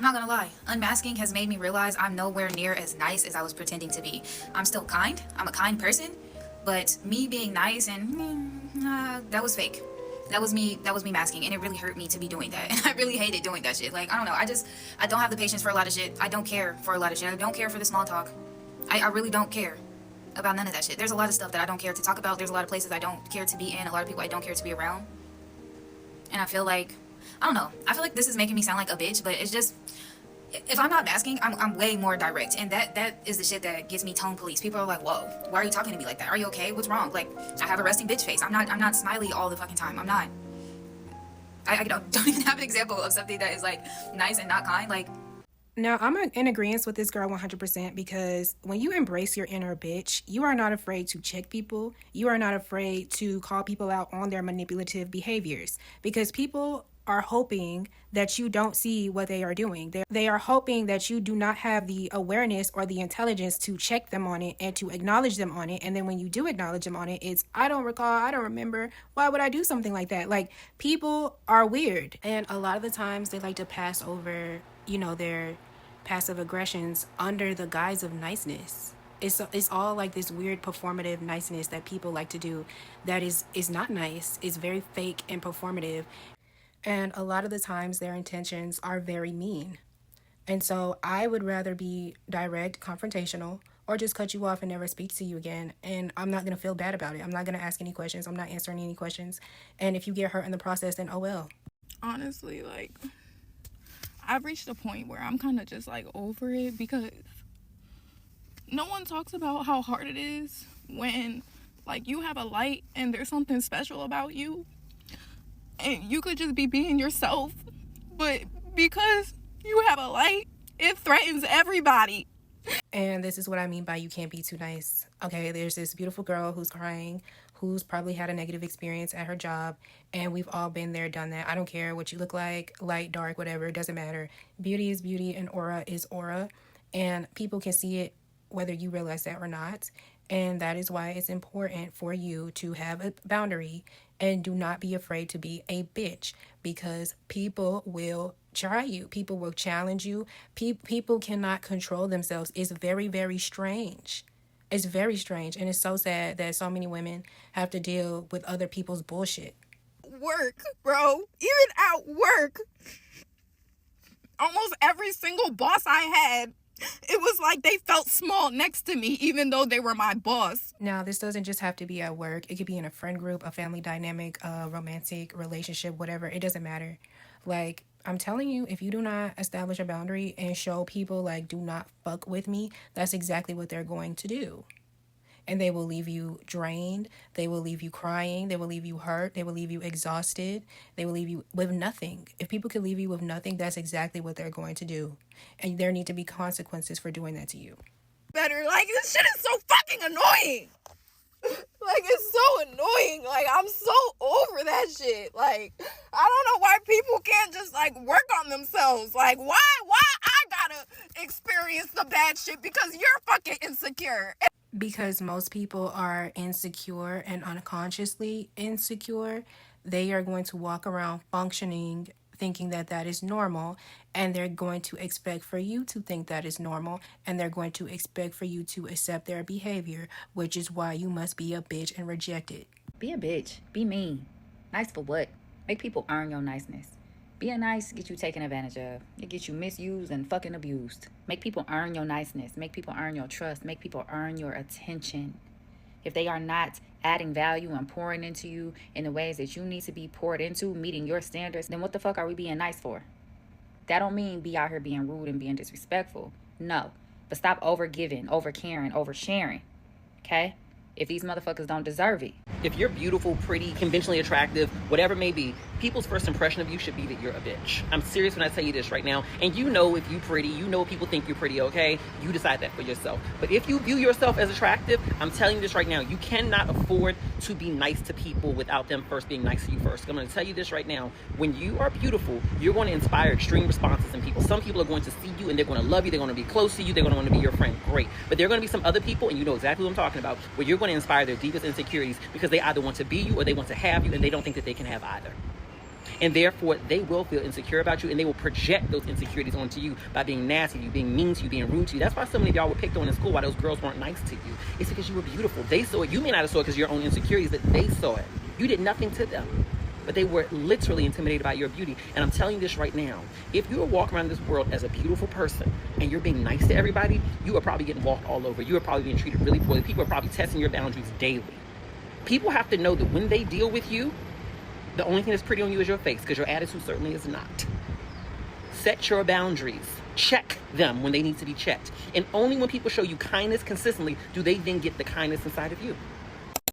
not gonna lie, unmasking has made me realize I'm nowhere near as nice as I was pretending to be. I'm still kind, I'm a kind person, but me being nice and that was fake. That was me masking, and it really hurt me to be doing that. And I really hated doing that shit. Like, I don't know, I don't have the patience for a lot of shit. I don't care for a lot of shit. I don't care for the small talk. I really don't care about none of that shit. There's a lot of stuff that I don't care to talk about. There's a lot of places I don't care to be in, a lot of people I don't care to be around. And I feel like, I don't know, I feel like this is making me sound like a bitch, but it's just, if I'm not masking, I'm way more direct. And that is the shit that gets me tone police. People are like, whoa, why are you talking to me like that? Are you okay? What's wrong? Like, I have a resting bitch face. I'm not smiley all the fucking time. I'm not. I don't even have an example of something that is like nice and not kind. Like, now, I'm in agreement with this girl 100% because when you embrace your inner bitch, you are not afraid to check people. You are not afraid to call people out on their manipulative behaviors because people are hoping that you don't see what they are doing. They are hoping that you do not have the awareness or the intelligence to check them on it and to acknowledge them on it. And then when you do acknowledge them on it, it's, I don't recall, I don't remember. Why would I do something like that? Like, people are weird. And a lot of the times they like to pass over, their passive aggressions under the guise of niceness. It's all like this weird performative niceness that people like to do that is not nice. It's very fake and performative. And a lot of the times their intentions are very mean. And so I would rather be direct, confrontational, or just cut you off and never speak to you again. And I'm not going to feel bad about it. I'm not going to ask any questions. I'm not answering any questions. And if you get hurt in the process, then oh well. Honestly, like, I've reached a point where I'm kind of just like over it because no one talks about how hard it is when like you have a light and there's something special about you and you could just be being yourself, but because you have a light, it threatens everybody. And this is what I mean by you can't be too nice. Okay, there's this beautiful girl who's crying, who's probably had a negative experience at her job, and we've all been there, done that. I don't care what you look like, light, dark, whatever, it doesn't matter. Beauty is beauty and aura is aura, and people can see it whether you realize that or not. And that is why it's important for you to have a boundary and do not be afraid to be a bitch, because people will try you. People will challenge you. People cannot control themselves. It's very, very strange. It's very strange. And it's so sad that so many women have to deal with other people's bullshit. Work, bro. Even at work. Almost every single boss I had, it was like they felt small next to me, even though they were my boss. Now, this doesn't just have to be at work. It could be in a friend group, a family dynamic, a romantic relationship, whatever. It doesn't matter. Like, I'm telling you, if you do not establish a boundary and show people, like, do not fuck with me, that's exactly what they're going to do. And they will leave you drained. They will leave you crying. They will leave you hurt. They will leave you exhausted. They will leave you with nothing. If people can leave you with nothing, that's exactly what they're going to do. And there need to be consequences for doing that to you. Better, like, this shit is so fucking annoying. Like, it's so annoying. Like, I'm so over that shit. Like, I don't know why people can't just, like, work on themselves. Like, why I gotta experience the bad shit because you're fucking insecure? Because most people are insecure and unconsciously insecure. They are going to walk around functioning thinking that that is normal, and they're going to expect for you to think that is normal, and they're going to expect for you to accept their behavior, which is why you must be a bitch and reject it. Be a bitch. Be mean. Nice for what? Make people earn your niceness. Being nice get you taken advantage of. It gets you misused and fucking abused. Make people earn your niceness. Make people earn your trust. Make people earn your attention. If they are not adding value and pouring into you in the ways that you need to be poured into, meeting your standards, then what the fuck are we being nice for? That don't mean be out here being rude and being disrespectful. No. But stop over giving, over caring, over sharing. Okay? If these motherfuckers don't deserve it. If you're beautiful, pretty, conventionally attractive, whatever it may be, people's first impression of you should be that you're a bitch. I'm serious when I tell you this right now. And you know if you're pretty, you know people think you're pretty, okay? You decide that for yourself. But if you view yourself as attractive, I'm telling you this right now, you cannot afford to be nice to people without them first being nice to you first. I'm going to tell you this right now. When you are beautiful, you're going to inspire extreme responses in people. Some people are going to see you and they're going to love you. They're going to be close to you. They're going to want to be your friend. Great. But there are going to be some other people, and you know exactly what I'm talking about, where you're going to inspire their deepest insecurities because they either want to be you or they want to have you, and they don't think that they can have either. And therefore, they will feel insecure about you, and they will project those insecurities onto you by being nasty to you, being mean to you, being rude to you. That's why so many of y'all were picked on in school, why those girls weren't nice to you. It's because you were beautiful. They saw it. You may not have saw it because of your own insecurities, but they saw it. You did nothing to them. But they were literally intimidated by your beauty. And I'm telling you this right now. If you are walking around this world as a beautiful person and you're being nice to everybody, you are probably getting walked all over. You are probably being treated really poorly. People are probably testing your boundaries daily. People have to know that when they deal with you, the only thing that's pretty on you is your face, because your attitude certainly is not. Set your boundaries. Check them when they need to be checked. And only when people show you kindness consistently do they then get the kindness inside of you.